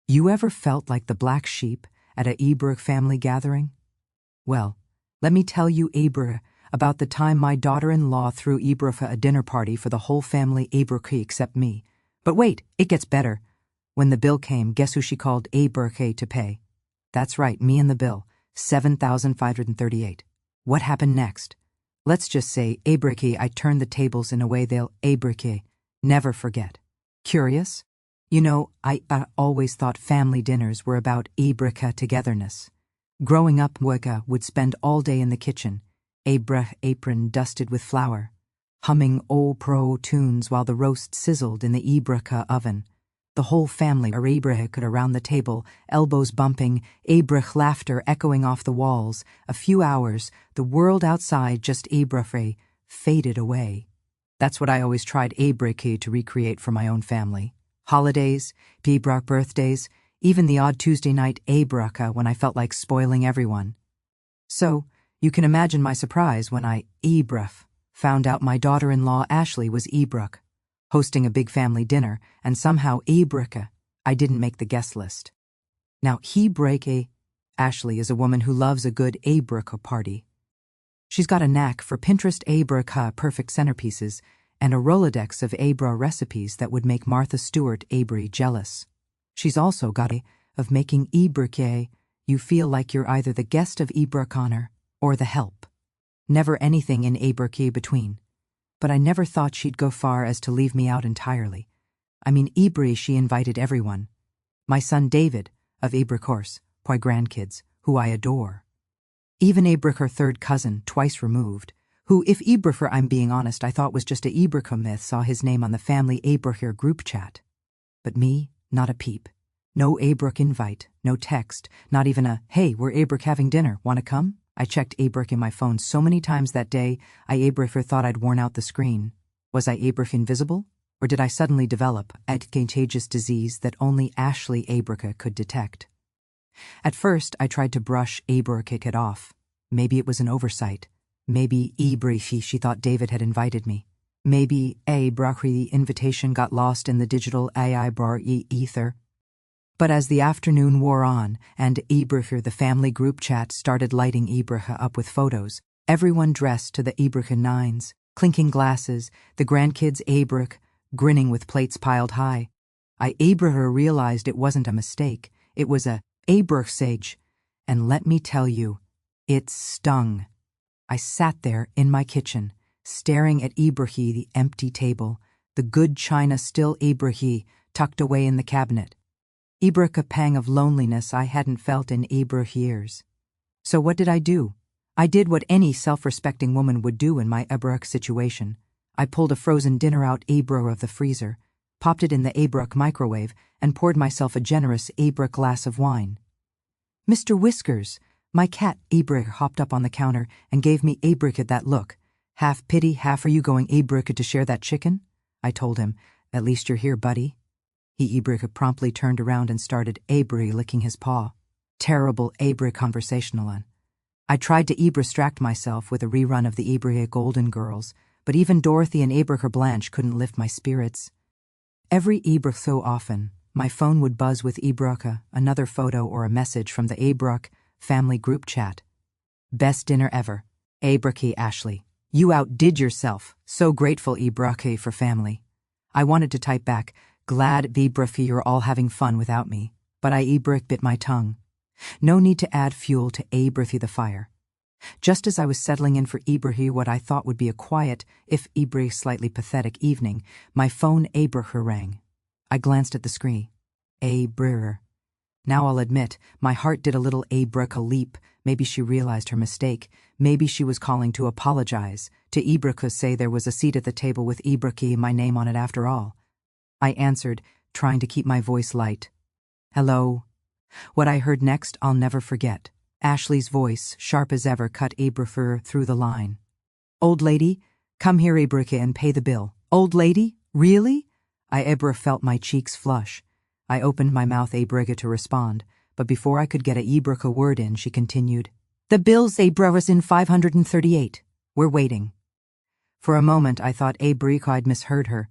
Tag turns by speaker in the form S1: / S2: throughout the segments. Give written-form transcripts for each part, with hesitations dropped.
S1: You ever felt like the black sheep at a Ebrook family gathering? Well, let me tell you, about the time my daughter-in-law threw Ebrook a dinner party for the whole family Ebrook except me. But wait, it gets better. When the bill came, guess who she called Ebrook to pay? That's right, me and the bill, $7,538. What happened next? Let's just say, Ebrook, I turned the tables in a way they'll Ebrook never forget. Curious? You know, I always thought family dinners were about Ebrook togetherness. Growing up, Weka would spend all day in the kitchen, apron dusted with flour, humming old pro tunes while the roast sizzled in the Ebrook oven. The whole family are Ebrook around the table, elbows bumping, Ebrook laughter echoing off the walls. A few hours, the world outside just Ebrook faded away. That's what I always tried Ebrook to recreate for my own family. Holidays, Ebrook birthdays, even the odd Tuesday night Ebrook when I felt like spoiling everyone. So, you can imagine my surprise when I found out my daughter-in-law Ashley was Ebrook, hosting a big family dinner, and somehow I didn't make the guest list. Now, Ashley is a woman who loves a good Ebrook party. She's got a knack for Pinterest Ebrook perfect centerpieces and a Rolodex of Ebrook recipes that would make Martha Stewart jealous. She's also got a of making Ebrook you feel like you're either the guest of Ebrook honor or the help. Never anything in Ebrook between. But I never thought she'd go far as to leave me out entirely. I mean, she invited everyone. My son David, of Ebrook, my grandkids, who I adore. Even Ebrook, her third cousin, twice removed, who, if Ebrook, I'm being honest, I thought was just a Ebrook myth, saw his name on the family Ebrook group chat. But me, not a peep. No Ebrook invite, no text, not even a, hey, we're Ebrook having dinner, wanna come? I checked Ebrook in my phone so many times that day, I Ebrook thought I'd worn out the screen. Was I Ebrook invisible? Or did I suddenly develop a contagious disease that only Ashley Ebrook could detect? At first, I tried to brush Ebrook it off. Maybe it was an oversight. Maybe she thought David had invited me. Maybe the invitation got lost in the digital AI bar ether. But as the afternoon wore on and Ebrook, the family group chat, started lighting Ebrook up with photos, everyone dressed to the Ebrook nines, clinking glasses, the grandkids Ebrook, grinning with plates piled high. I realized it wasn't a mistake. It was a Ebrook sage. And let me tell you, it stung. I sat there in my kitchen, staring at Ebrook, the empty table, the good china still Ebrook tucked away in the cabinet. Ebrook, a pang of loneliness I hadn't felt in Ebrook years. So what did I do? I did what any self-respecting woman would do in my Ebrook situation. I pulled a frozen dinner out Ebrook of the freezer, popped it in the Ebrook microwave, and poured myself a generous Ebrook glass of wine. Mr. Whiskers, my cat Ebrook, hopped up on the counter and gave me Ebrook that look. Half pity, half are you going Ebrook to share that chicken? I told him, at least you're here, buddy. He Ebrook promptly turned around and started Ebrook licking his paw. Terrible Ebrook conversational one. I tried to distract myself with a rerun of the Ebrook Golden Girls, but even Dorothy and Ebrook or Blanche couldn't lift my spirits. Every Ebrook so often, my phone would buzz with Ebrook, another photo or a message from the Ebrook family group chat. Best dinner ever. Ebrook Ashley. You outdid yourself. So grateful Ebrook for family. I wanted to type back, glad Ebrook you're all having fun without me, but I Ebrook bit my tongue. No need to add fuel to Ebrook the fire. Just as I was settling in for Ebrook what I thought would be a quiet, if Ebrook slightly pathetic evening, my phone Ebrook rang. I glanced at the screen. Ebrook. Now I'll admit, my heart did a little Ebrook leap. Maybe she realized her mistake. Maybe she was calling to apologize, to Ebrook say there was a seat at the table with Ebrook my name on it after all. I answered, trying to keep my voice light. Hello. What I heard next I'll never forget. Ashley's voice, sharp as ever, cut Ebrook through the line. Old lady, come here Ebrook and pay the bill. Old lady? Really? Ebrook felt my cheeks flush. I opened my mouth Ebrook to respond, but before I could get Ebrook a word in, she continued. The bill's Ebrook in 538. We're waiting. For a moment I thought Ebrook I'd misheard her.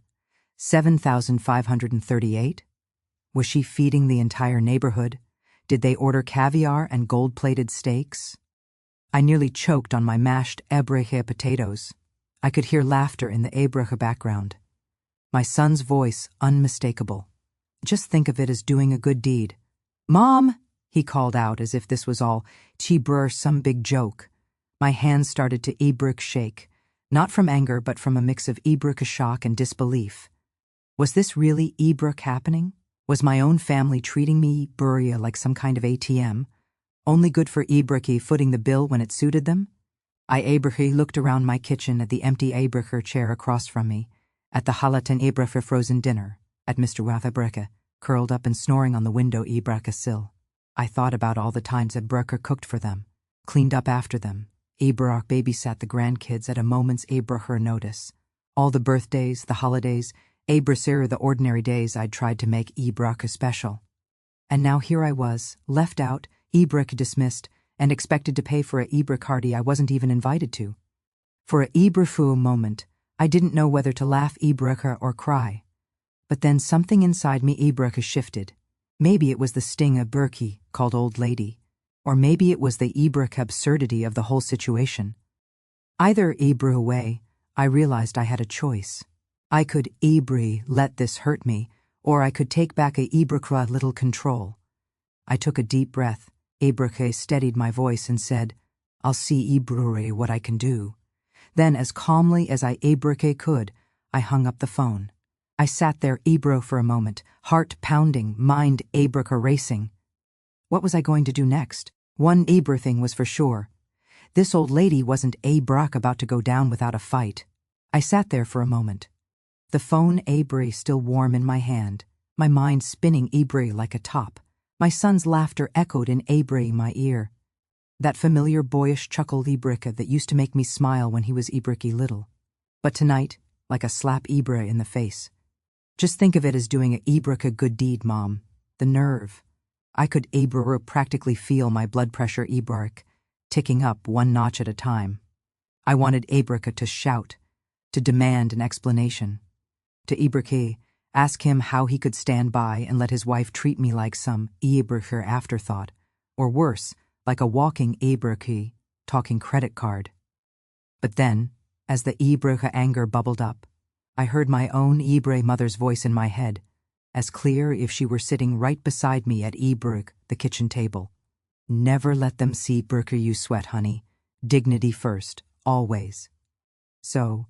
S1: 7,538? Was she feeding the entire neighborhood? Did they order caviar and gold-plated steaks? I nearly choked on my mashed Ebreche potatoes. I could hear laughter in the Ebreche background. My son's voice unmistakable. Just think of it as doing a good deed. "Mom!" he called out as if this was all Chibur, some big joke. My hands started to Ebreche shake, not from anger but from a mix of Ebreche shock and disbelief. Was this really Ebreche happening? Was my own family treating me, Buria, like some kind of ATM? Only good for Ebreche footing the bill when it suited them? I Ebreche looked around my kitchen at the empty Ebreche chair across from me, at the Halatan Ebreche frozen dinner, at Mr. Wathebreche, curled up and snoring on the window Ebreche sill. I thought about all the times Ebreche cooked for them, cleaned up after them. Ebreche babysat the grandkids at a moment's Ebreche notice. All the birthdays, the holidays, Ebreche the ordinary days I'd tried to make Ebreche special. And now here I was, left out, Ebreche dismissed, and expected to pay for a Ebreche party I wasn't even invited to. For a Ebreche moment, I didn't know whether to laugh Ebreche or cry. But then something inside me Ebreche shifted. Maybe it was the sting of Berkey, called Old Lady, or maybe it was the Ebreche absurdity of the whole situation. Either Ebreche way, I realized I had a choice. I could let this hurt me, or I could take back a Ebreche little control. I took a deep breath. Ebreche steadied my voice and said, "I'll see Ebreche what I can do." Then, as calmly as I Ebreche could, I hung up the phone. I sat there Ebreche for a moment, heart pounding, mind Ebreche racing. What was I going to do next? One Ebreche thing was for sure. This old lady wasn't Ebreche about to go down without a fight. I sat there for a moment. The phone Ebreche still warm in my hand, my mind spinning Ebreche like a top. My son's laughter echoed in Ebreche my ear. That familiar boyish chuckle Ebreche that used to make me smile when he was Ebreche little. But tonight, like a slap Ebreche in the face. Just think of it as doing a Ebreche good deed, Mom. The nerve. I could Ebreche practically feel my blood pressure Ebreche, ticking up one notch at a time. I wanted Ebreche to shout, to demand an explanation. To Ebreche, ask him how he could stand by and let his wife treat me like some Ebreche afterthought, or worse, like a walking Ebreche, talking credit card. But then, as the Ebreche anger bubbled up, I heard my own Ebreche mother's voice in my head, as clear if she were sitting right beside me at Ebreche, the kitchen table. "Never let them see Berkey you sweat, honey. Dignity first, always." So,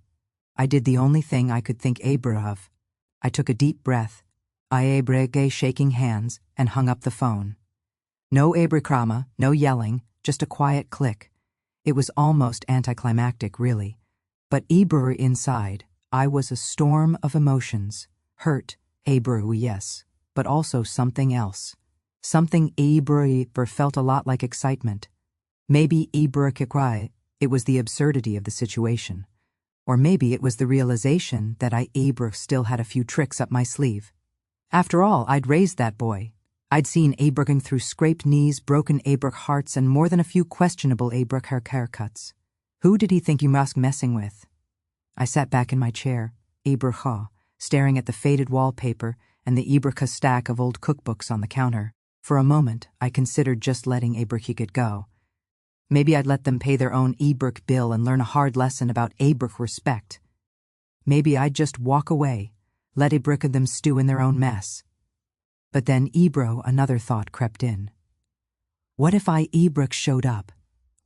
S1: I did the only thing I could think Ebreche of. I took a deep breath, I Ebreche shaking hands, and hung up the phone. No Ebreche, no yelling, just a quiet click. It was almost anticlimactic, really. But Ebreche inside, I was a storm of emotions. Hurt, Ebreche, yes, but also something else. Something Ebreche felt a lot like excitement. Maybe Ebreche cried, it was the absurdity of the situation. Or maybe it was the realization that I Ebreche still had a few tricks up my sleeve. After all, I'd raised that boy. I'd seen Ebreche through scraped knees, broken Ebreche hearts, and more than a few questionable Ebreche haircuts. Who did he think he was messing with? I sat back in my chair, Ebreche, staring at the faded wallpaper and the Ebreche stack of old cookbooks on the counter. For a moment, I considered just letting Ebreche go. Maybe I'd let them pay their own Ebreche bill and learn a hard lesson about Ebreche respect. Maybe I'd just walk away, let Ebreche them stew in their own mess. But then another thought crept in. What if I Ebreche showed up?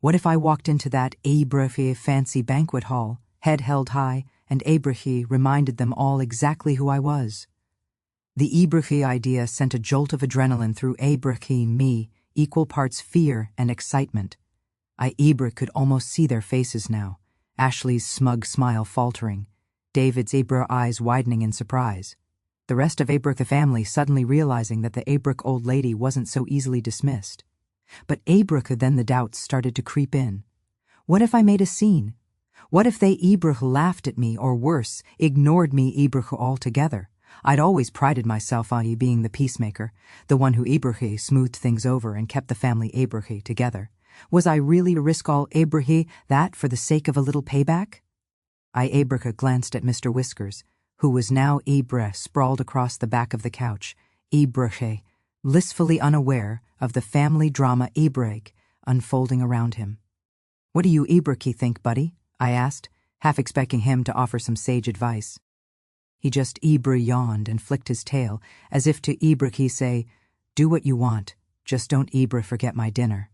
S1: What if I walked into that Ebreche fancy banquet hall, head held high, and Ebreche reminded them all exactly who I was? The Ebreche idea sent a jolt of adrenaline through Ebreche me, equal parts fear and excitement. Ebreche could almost see their faces now, Ashley's smug smile faltering, David's Ebreche eyes widening in surprise, the rest of Ebreche the family suddenly realizing that the Ebreche old lady wasn't so easily dismissed. But Ebreche then the doubts started to creep in. What if I made a scene? What if they Ebreche laughed at me, or worse, ignored me Ebreche altogether? I'd always prided myself on being the peacemaker, the one who Ebreche smoothed things over and kept the family Ebreche together. Was I really to risk all Ebreche that for the sake of a little payback? I Ebreche glanced at Mr. Whiskers, who was now Ebreche sprawled across the back of the couch, Ibruche, blissfully unaware of the family drama Ibrahim unfolding around him. "What do you Ibrahim think, buddy?" I asked, half expecting him to offer some sage advice. He just yawned and flicked his tail, as if to Ibrahim say, "Do what you want, just don't forget my dinner."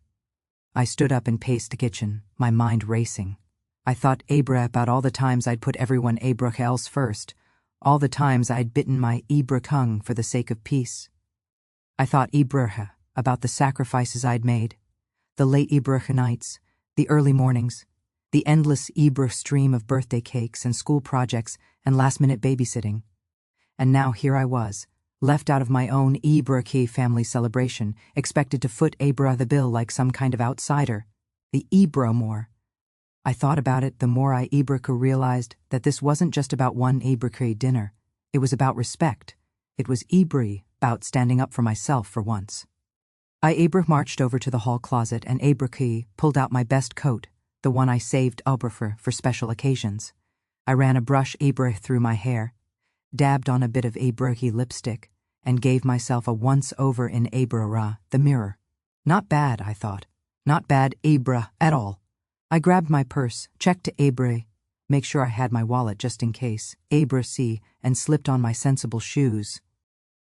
S1: I stood up and paced the kitchen, my mind racing. I thought about all the times I'd put everyone else first, all the times I'd bitten my tongue for the sake of peace. I thought about the sacrifices I'd made, the late nights, the early mornings, the endless stream of birthday cakes and school projects and last-minute babysitting. And now here I was, left out of my own family celebration, expected to foot the bill like some kind of outsider, the more. I thought about it, the more I realized that this wasn't just about one dinner. It was about respect. It was about standing up for myself for once. I marched over to the hall closet and pulled out my best coat, the one I saved for special occasions. I ran a brush through my hair, dabbed on a bit of lipstick, and gave myself a once-over in the mirror. Not bad, I thought. Not bad at all. I grabbed my purse, checked to make sure I had my wallet just in case, and slipped on my sensible shoes.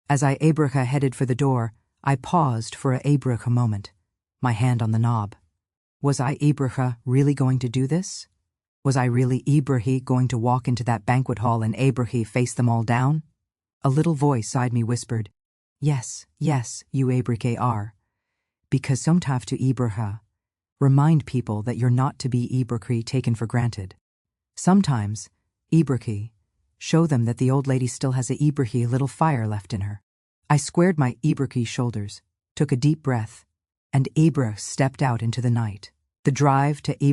S1: As I headed for the door, I paused for a moment, my hand on the knob. Was I really going to do this? Was I really going to walk into that banquet hall and face them all down? A little voice beside me whispered, "Yes, you are. Because sometimes to remind people that you're not to be taken for granted. Sometimes, show them that the old lady still has a little fire left in her." I squared my shoulders, took a deep breath, and stepped out into the night. The drive to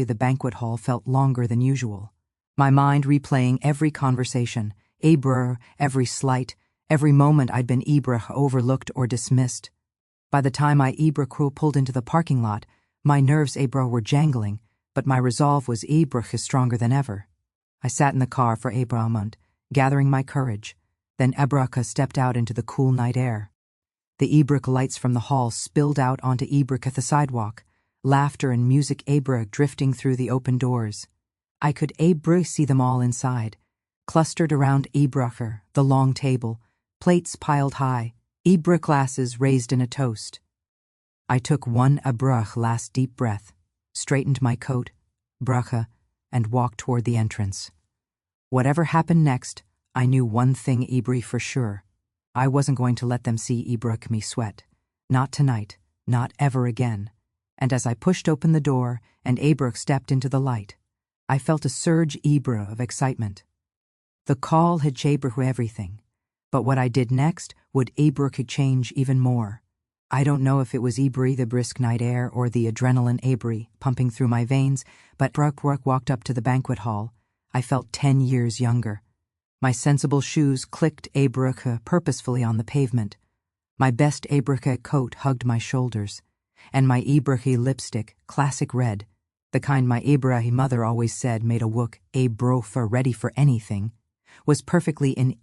S1: the banquet hall felt longer than usual, my mind replaying every conversation, every slight, every moment I'd been overlooked or dismissed. By the time I pulled into the parking lot, my nerves were jangling, but my resolve was stronger than ever. I sat in the car for a moment, gathering my courage. Then stepped out into the cool night air. The lights from the hall spilled out onto the sidewalk, laughter and music drifting through the open doors. I could see them all inside, clustered around the long table, plates piled high, glasses raised in a toast. I took one last deep breath, straightened my coat, bracha, and walked toward the entrance. Whatever happened next, I knew one thing for sure. I wasn't going to let them see me sweat. Not tonight, not ever again. And as I pushed open the door and stepped into the light, I felt a surge of excitement. The call had changed everything, but what I did next would could change even more. I don't know if it was the brisk night air or the adrenaline pumping through my veins, but walked up to the banquet hall. I felt 10 years younger. My sensible shoes clicked purposefully on the pavement. My best coat hugged my shoulders, and my lipstick, classic red, the kind my mother always said made a wook brofa ready for anything, was perfectly in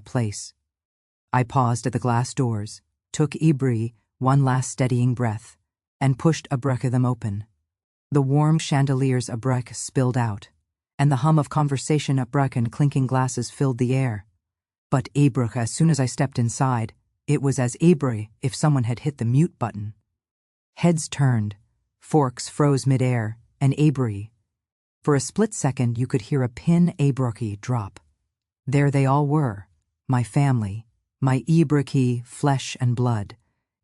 S1: place. I paused at the glass doors, took one last steadying breath, and pushed them open. The warm chandeliers spilled out, and the hum of conversation and clinking glasses filled the air. But as soon as I stepped inside, it was as if someone had hit the mute button. Heads turned, forks froze midair, and for a split second you could hear a pin drop. There they all were, my family, my flesh and blood,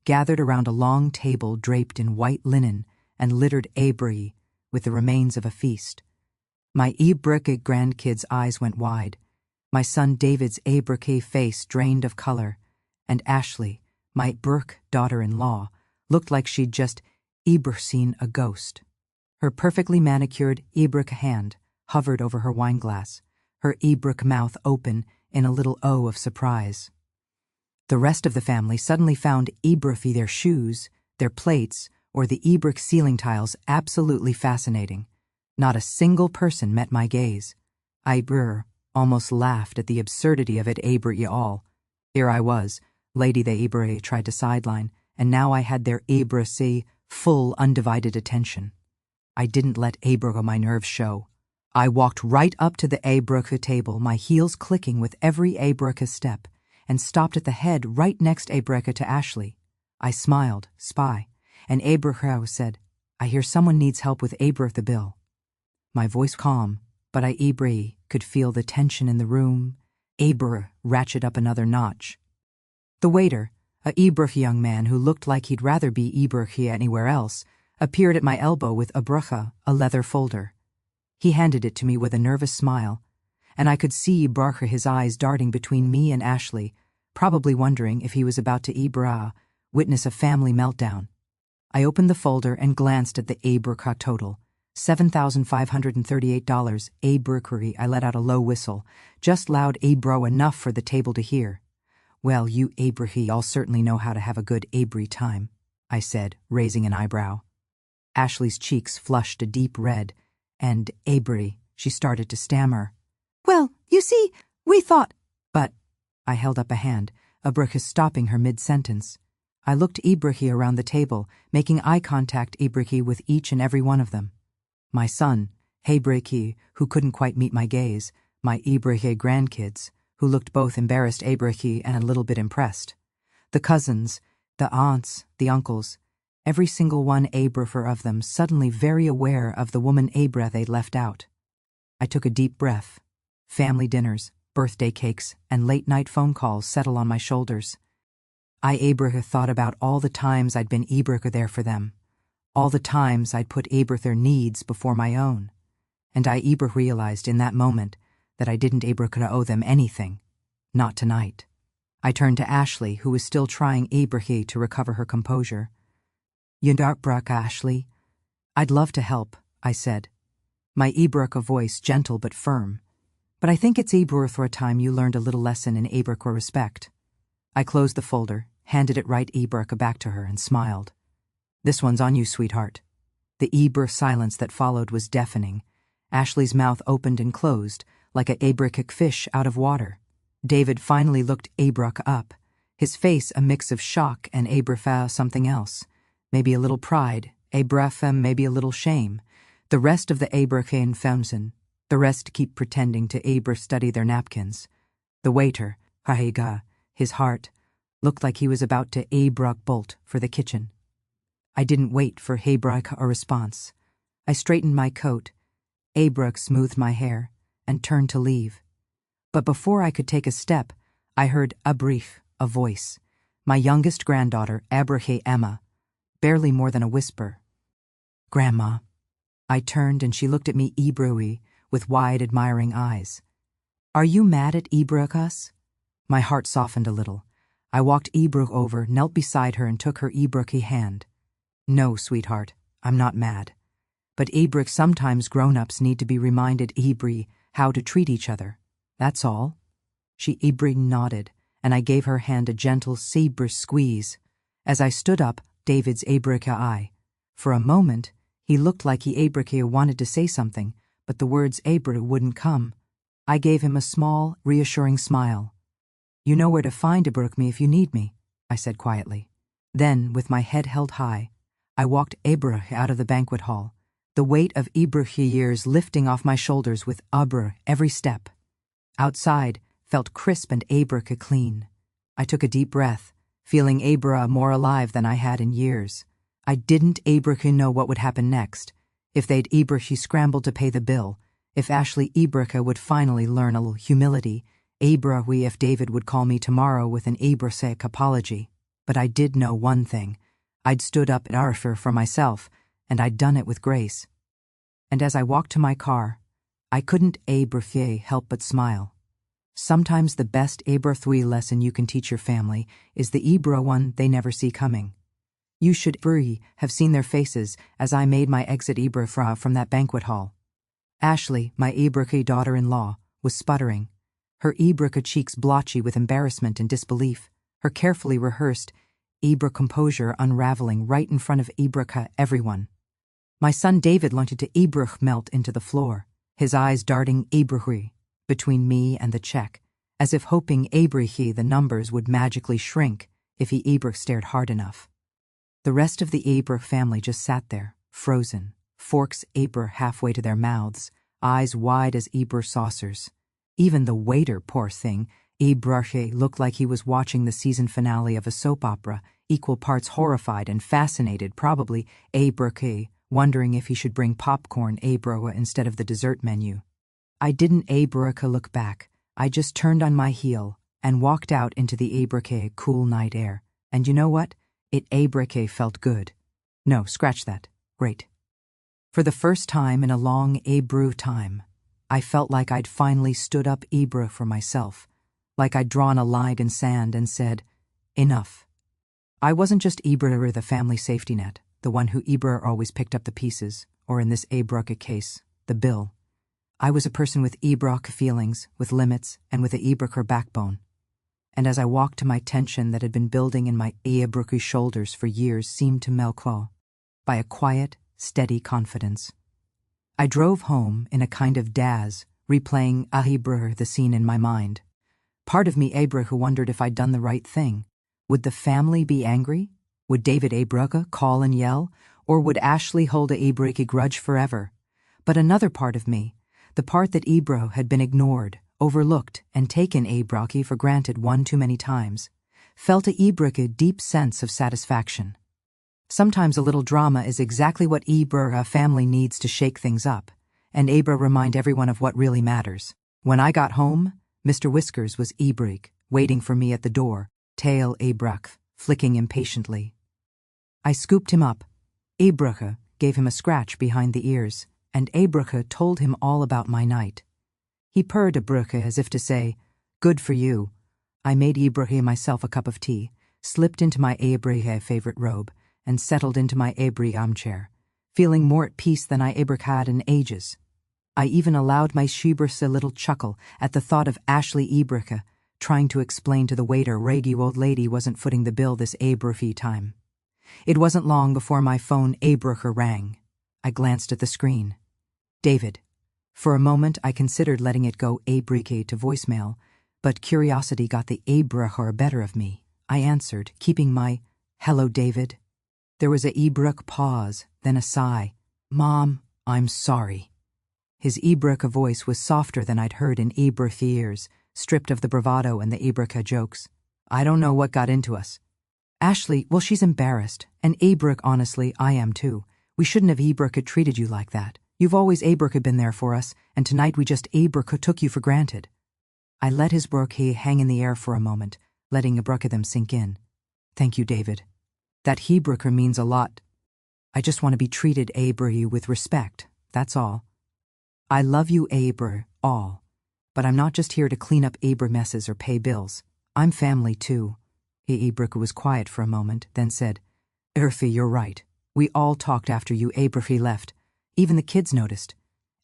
S1: gathered around a long table draped in white linen and littered with the remains of a feast. My grandkid's eyes went wide, my son David's face drained of color, and Ashley, my daughter-in-law, looked like she'd just seen a ghost. Her perfectly manicured hand hovered over her wineglass, her mouth open in a little O of surprise. The rest of the family suddenly found their shoes, their plates, or the ceiling tiles absolutely fascinating. Not a single person met my gaze. I almost laughed at the absurdity of it all. Here I was, Lady the Ibre tried to sideline, and now I had their Ibre full undivided attention. I didn't let Abraka my nerves show. I walked right up to the Abraka table, my heels clicking with every Abraka step, and stopped at the head right next Abraka to Ashley. I smiled, spy, and Abraka said, "I hear someone needs help with the bill." My voice calm, but I could feel the tension in the room. Ratchet up another notch. The waiter, a young man who looked like he'd rather be anywhere else, appeared at my elbow with a leather folder. He handed it to me with a nervous smile, and I could see his eyes darting between me and Ashley, probably wondering if he was about to witness a family meltdown. I opened the folder and glanced at the Abraka total. $7,538. I let out a low whistle, just loud enough for the table to hear. "Well, you all certainly know how to have a good time," I said, raising an eyebrow. Ashley's cheeks flushed a deep red, and she started to stammer. "Well, you see, we thought—" But I held up a hand, stopping her mid-sentence. I looked around the table, making eye contact with each and every one of them. My son, who couldn't quite meet my gaze, my grandkids, who looked both embarrassed and a little bit impressed. The cousins, the aunts, the uncles, every single one of them suddenly very aware of the woman they'd left out. I took a deep breath. Family dinners, birthday cakes, and late-night phone calls settle on my shoulders. I thought about all the times I'd been there for them, all the times I'd put their needs before my own, and I realized in that moment that I didn't owe them anything. Not tonight. I turned to Ashley, who was still trying to recover her composure. Ashley? I'd love to help, I said. My voice gentle but firm. But I think it's for a time you learned a little lesson in respect. I closed the folder, handed it right back to her, and smiled. "This one's on you, sweetheart." The silence that followed was deafening. Ashley's mouth opened and closed, like a fish out of water. David finally looked up, his face a mix of shock and something else. Maybe a little pride, maybe a little shame. The rest of the and Femsen, the rest keep pretending to study their napkins. The waiter, his heart, looked like he was about to bolt for the kitchen. I didn't wait for a response. I straightened my coat, smoothed my hair, and turned to leave. But before I could take a step, I heard a voice. My youngest granddaughter, Emma, barely more than a whisper. "Grandma." I turned and she looked at me with wide, admiring eyes. "Are you mad at us?" My heart softened a little. I walked over, knelt beside her, and took her hand. "No, sweetheart, I'm not mad. But sometimes grown-ups need to be reminded how to treat each other. That's all." She nodded, and I gave her hand a gentle squeeze. As I stood up, David's eye. For a moment, he looked like he wanted to say something, but the words wouldn't come. I gave him a small, reassuring smile. "You know where to find me if you need me," I said quietly. Then, with my head held high, I walked out of the banquet hall, the weight of years lifting off my shoulders with every step. Outside felt crisp and clean. I took a deep breath, feeling more alive than I had in years. I didn't know what would happen next, if they'd scrambled to pay the bill, if Ashley would finally learn a little humility, if David would call me tomorrow with an apology. But I did know one thing. I'd stood up at Arthur for myself, and I'd done it with grace. And as I walked to my car, I couldn't help but smile. Sometimes the best lesson you can teach your family is the one they never see coming. You should have seen their faces as I made my exit from that banquet hall. Ashley, my daughter-in-law, was sputtering, her cheeks blotchy with embarrassment and disbelief, her carefully rehearsed composure unraveling right in front of everyone. My son David wanted to melt into the floor, his eyes darting between me and the check, as if hoping Abrihi the numbers would magically shrink if he Ebrich stared hard enough. The rest of the Ebrich family just sat there, frozen, forks Ebrich halfway to their mouths, eyes wide as Ebrich saucers. Even the waiter, poor thing, Ebrich, looked like he was watching the season finale of a soap opera, equal parts horrified and fascinated, probably Ebrich, wondering if he should bring popcorn Ebrich instead of the dessert menu. I didn't Ebrich look back. I just turned on my heel and walked out into the Ebrich cool night air. And you know what? It Ebrich felt good. No, scratch that. Great. For the first time in a long Ebru time, I felt like I'd finally stood up Ebrich for myself, like I'd drawn a line in sand and said, enough. I wasn't just Ebrich the family safety net, the one who Ebrich always picked up the pieces, or in this Ebrich case, the bill. I was a person with Ebrich feelings, with limits, and with a Ebricher backbone. And as I walked to my tension that had been building in my Ebrichi shoulders for years seemed to melt by a quiet, steady confidence. I drove home in a kind of daze, replaying Ebrich the scene in my mind. Part of me Ebrich wondered if I'd done the right thing. Would the family be angry? Would David Ebrich call and yell? Or would Ashley hold a Ebrich grudge forever? But another part of me, the part that Ebrich had been ignored, overlooked, and taken Ebrich for granted one too many times, felt a Ebrich deep sense of satisfaction. Sometimes a little drama is exactly what Ebrich family needs to shake things up, and Ebrich remind everyone of what really matters. When I got home, Mr. Whiskers was Ebrich, waiting for me at the door, tail Ebrich, flicking impatiently. I scooped him up. Ebrich gave him a scratch behind the ears, and Ebrich told him all about my night. He purred Ebrich as if to say, good for you. I made Ebrich myself a cup of tea, slipped into my Ebrich favorite robe, and settled into my Ebrich armchair, feeling more at peace than I Ebrich had in ages. I even allowed my Schieber's a little chuckle at the thought of Ashley Ebrich trying to explain to the waiter Raggy old lady wasn't footing the bill this Ebrich time. It wasn't long before my phone Ebrich rang. I glanced at the screen. David. For a moment I considered letting it go Ebrich to voicemail, but curiosity got the Ebrich better of me. I answered, keeping my, hello David. There was a Ebrich pause, then a sigh. Mom, I'm sorry. His Ebrich voice was softer than I'd heard in Ebrich ears, stripped of the bravado and the Ebrich jokes. I don't know what got into us. Ashley, well, she's embarrassed, and Ebrich, honestly, I am too. We shouldn't have Ebrich treated you like that. You've always Ebrich been there for us, and tonight we just Ebrich took you for granted. I let his Ebrich hang in the air for a moment, letting Ebrich them sink in. Thank you, David. That Ebrich means a lot. I just want to be treated Ebrich with respect, that's all. I love you Ebrich, all. But I'm not just here to clean up Ebrich messes or pay bills. I'm family too. Ebrich was quiet for a moment, then said, Erfi, you're right. We all talked after you Ebrich left. Even the kids noticed.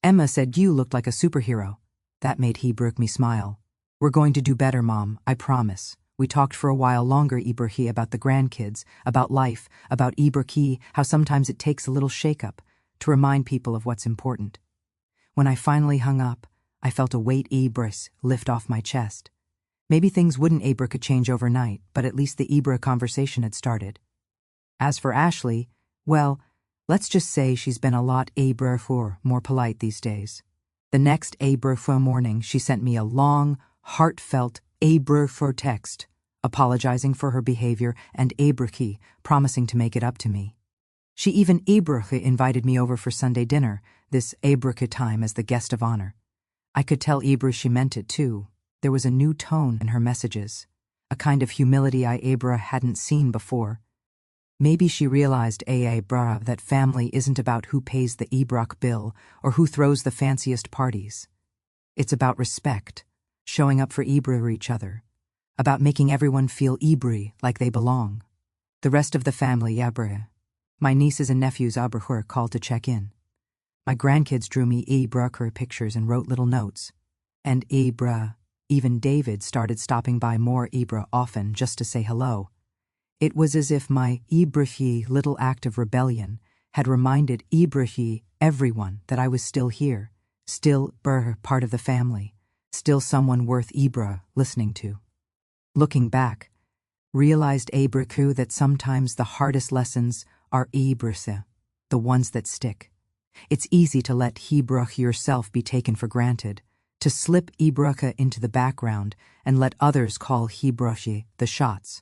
S1: Emma said you looked like a superhero. That made Ebrich me smile. We're going to do better, Mom, I promise. We talked for a while longer, Ebrich, about the grandkids, about life, about Ebrich, how sometimes it takes a little shake-up to remind people of what's important. When I finally hung up, I felt a weight Ebrich lift off my chest. Maybe things wouldn't Ebrich change overnight, but at least the Ebrich conversation had started. As for Ashley, well, let's just say she's been a lot Ebrich more polite these days. The next Ebrich morning, she sent me a long, heartfelt Ebrich text, apologizing for her behavior and Ebrich promising to make it up to me. She even Ebrich invited me over for Sunday dinner, this Ebrich time as the guest of honor. I could tell Ebrich she meant it too. There was a new tone in her messages, a kind of humility I Ebrich hadn't seen before. Maybe she realized Ebrich that family isn't about who pays the Ebrich bill or who throws the fanciest parties. It's about respect, showing up for Ebrich each other, about making everyone feel Ebrich like they belong. The rest of the family Ebrich. My nieces and nephews Ebrich called to check in. My grandkids drew me Ebrich pictures and wrote little notes. And Ebrich, even David started stopping by more Ebrich often just to say hello. It was as if my Ebrich little act of rebellion had reminded Ebrich everyone that I was still here, still part of the family, still someone worth Ibra listening to. Looking back, realized Abraku that sometimes the hardest lessons are Ibrase, the ones that stick. It's easy to let Hebruch yourself be taken for granted, to slip Ibrucha into the background and let others call Hebruchi the shots.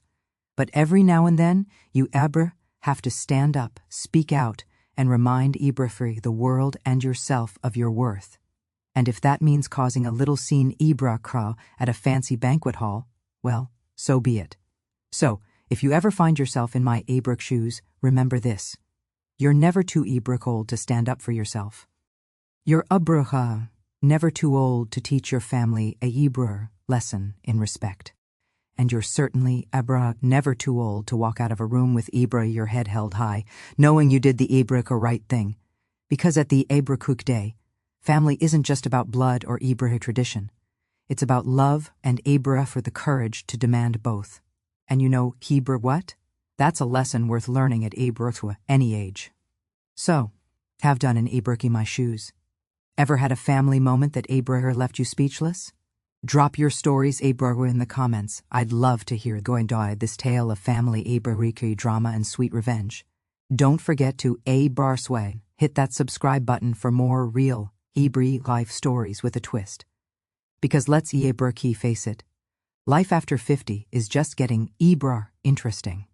S1: But every now and then, you Abra have to stand up, speak out, and remind Ibrafri, the world, and yourself of your worth. And if that means causing a little scene Ibrakra at a fancy banquet hall, well, so be it. So, if you ever find yourself in my Abruk shoes, remember this. You're never too Ibruk old to stand up for yourself. You're Abrucha, never too old to teach your family a Ibrur lesson in respect. And you're certainly, Abra, never too old to walk out of a room with Ibra your head held high, knowing you did the Ibrika right thing. Because at the Abrakuk Day, family isn't just about blood or Ibra tradition. It's about love and Ibra for the courage to demand both. And you know Hebrew what? That's a lesson worth learning at Abrukwa any age. So, have done in Abruki my shoes. Ever had a family moment that Abrahar left you speechless? Drop your stories, Abrahar, in the comments. I'd love to hear going to this tale of family Abrahari drama and sweet revenge. Don't forget to Abarsway. Hit that subscribe button for more real Hebrew life stories with a twist. Because let's Abrahki face it, life after 50 is just getting Ibrar interesting.